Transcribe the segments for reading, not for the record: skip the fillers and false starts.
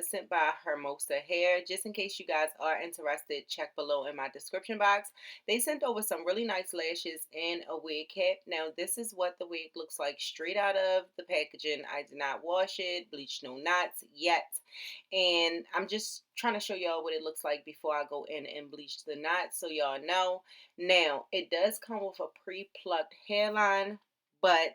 was sent by Hermosa Hair. Just in case you guys are interested, check below in my description box. They sent over some really nice lashes and a wig cap. Now, this is what the wig looks like straight out of the packaging. I did not wash it, bleach no knots yet. And I'm just trying to show y'all what it looks like before I go in and bleach the knots so y'all know. Now, it does come with a pre-plucked hairline, but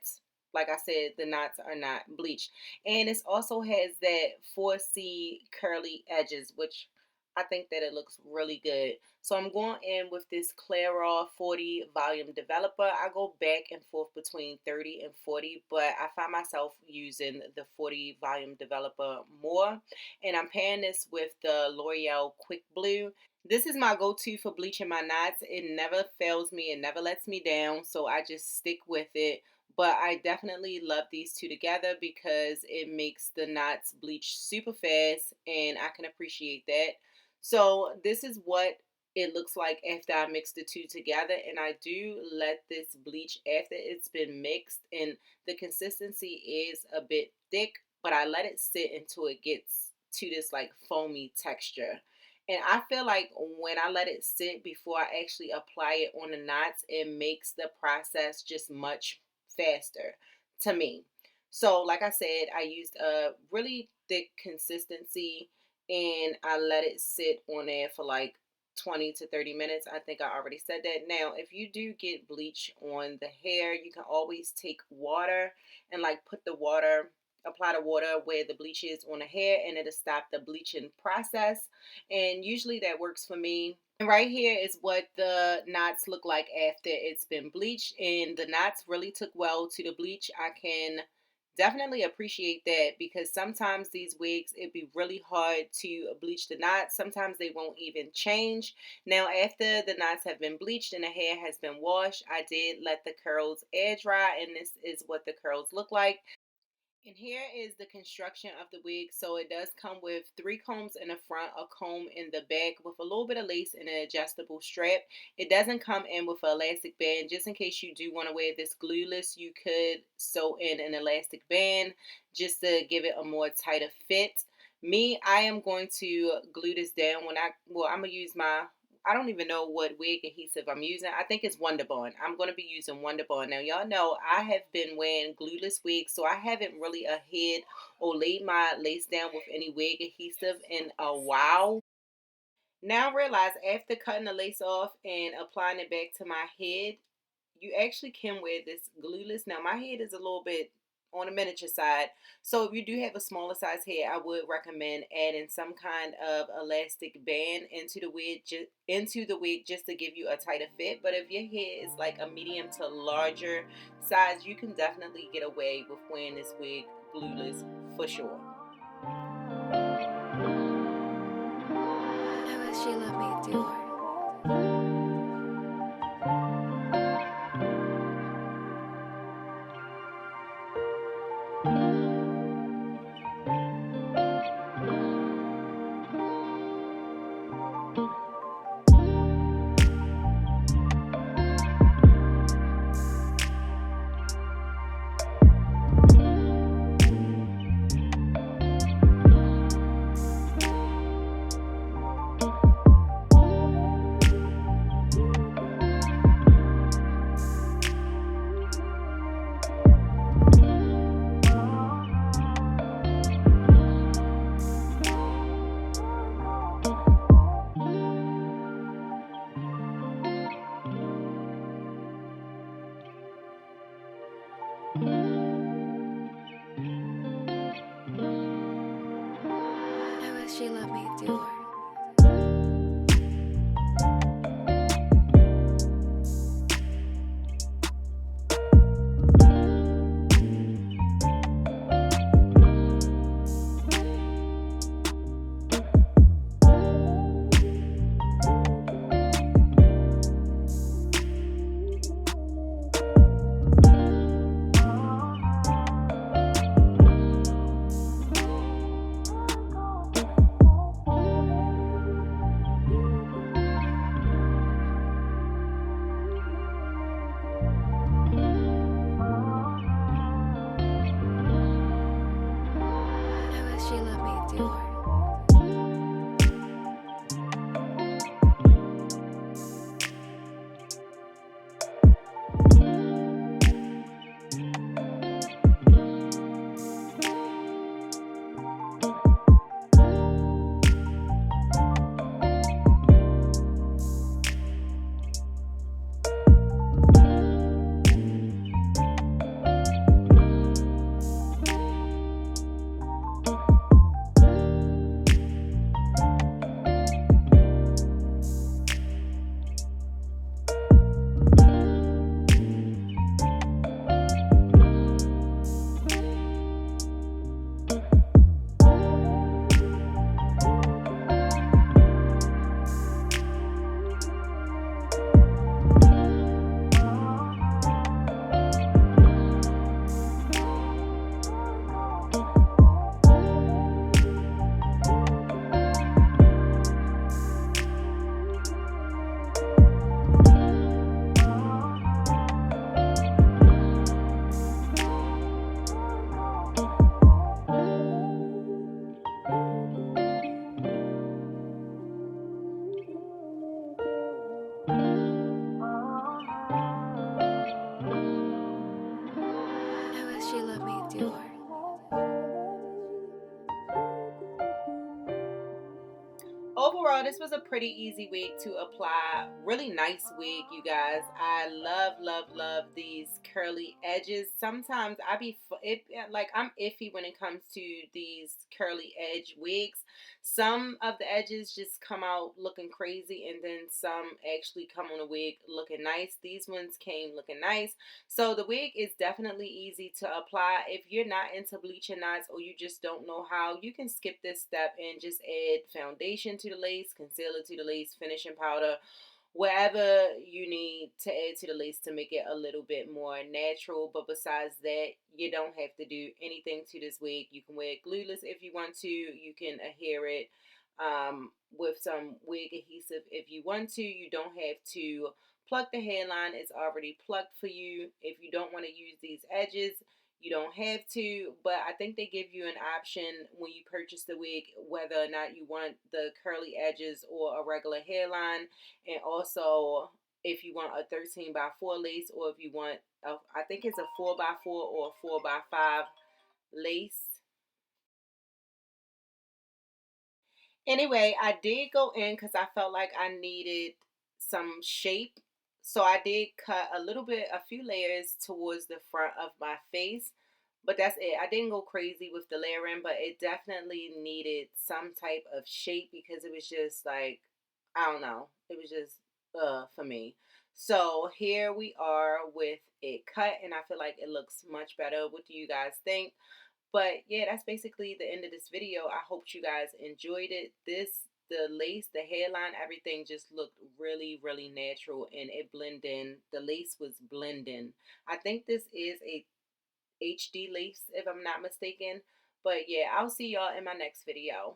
like I said, the knots are not bleached. And it also has that 4C curly edges, which I think that it looks really good. So I'm going in with this Clairol 40 volume developer. I go back and forth between 30 and 40, but I find myself using the 40 volume developer more. And I'm pairing this with the L'Oreal Quick Blue. This is my go-to for bleaching my knots. It never fails me. It never lets me down. So I just stick with it. But I definitely love these two together because it makes the knots bleach super fast, and I can appreciate that. So this is what it looks like after I mix the two together, and I do let this bleach after it's been mixed, and the consistency is a bit thick, but I let it sit until it gets to this like foamy texture. And I feel like when I let it sit before I actually apply it on the knots, it makes the process just much faster to me. So like I said, I used a really thick consistency and I let it sit on there for like 20 to 30 minutes. I think I already said that. Now, if you do get bleach on the hair, you can always take water and like put the water, apply the water where the bleach is on the hair, and it'll stop the bleaching process. And usually that works for me. And right here is what the knots look like after it's been bleached, and the knots really took well to the bleach. I can definitely appreciate that because sometimes these wigs, it'd be really hard to bleach the knots. Sometimes they won't even change. Now, after the knots have been bleached and the hair has been washed, I did let the curls air dry, and this is what the curls look like. And here is the construction of the wig. So it does come with 3 combs in the front, a comb in the back with a little bit of lace and an adjustable strap. It doesn't come in with an elastic band. Just in case you do want to wear this glueless, you could sew in an elastic band just to give it a more tighter fit. Me, I am going to glue this down I'm going to use I don't even know what wig adhesive I'm using. I think it's Wonder Bond. I'm going to be using Wonder Bond. Now, y'all know I have been wearing glueless wigs, so I haven't really adhered or laid my lace down with any wig adhesive in a while. Now I realize after cutting the lace off and applying it back to my head, you actually can wear this glueless. Now my head is a little bit on the miniature side, so if you do have a smaller size head, I would recommend adding some kind of elastic band into the wig just to give you a tighter fit. But if your head is like a medium to larger size, you can definitely get away with wearing this wig glueless for sure. I wish you let me do her. I wish you let me do her. I wish you let me do her. wish she let me do her. Overall, this was a pretty easy wig to apply. Really nice wig, you guys. I love, love, love these curly edges. Sometimes like I'm iffy when it comes to these curly edge wigs. Some of the edges just come out looking crazy, and then some actually come on a wig looking nice. These ones came looking nice. So the wig is definitely easy to apply. If you're not into bleaching knots or you just don't know how, you can skip this step and just add foundation to the lace, concealer to the lace, finishing powder, whatever you need to add to the lace to make it a little bit more natural. But besides that, you don't have to do anything to this wig. You can wear it glueless if you want to. You can adhere it with some wig adhesive if you want to. You don't have to pluck the hairline. It's already plucked for you. If you don't want to use these edges, you don't have to, but I think they give you an option when you purchase the wig whether or not you want the curly edges or a regular hairline, and also if you want a 13 by 4 lace, or if you want I think it's a 4 by 4 or a 4 by 5 lace. Anyway, I did go in because I felt like I needed some shape. So I did cut a little bit, a few layers towards the front of my face. But that's it. I didn't go crazy with the layering, but it definitely needed some type of shape because it was just like, I don't know. It was just for me. So here we are with it cut, and I feel like it looks much better. What do you guys think? But yeah, that's basically the end of this video. I hope you guys enjoyed it. The lace, the hairline, everything just looked really, really natural, and it blended in. The lace was blending. I think this is a HD lace if I'm not mistaken. But yeah, I'll see y'all in my next video.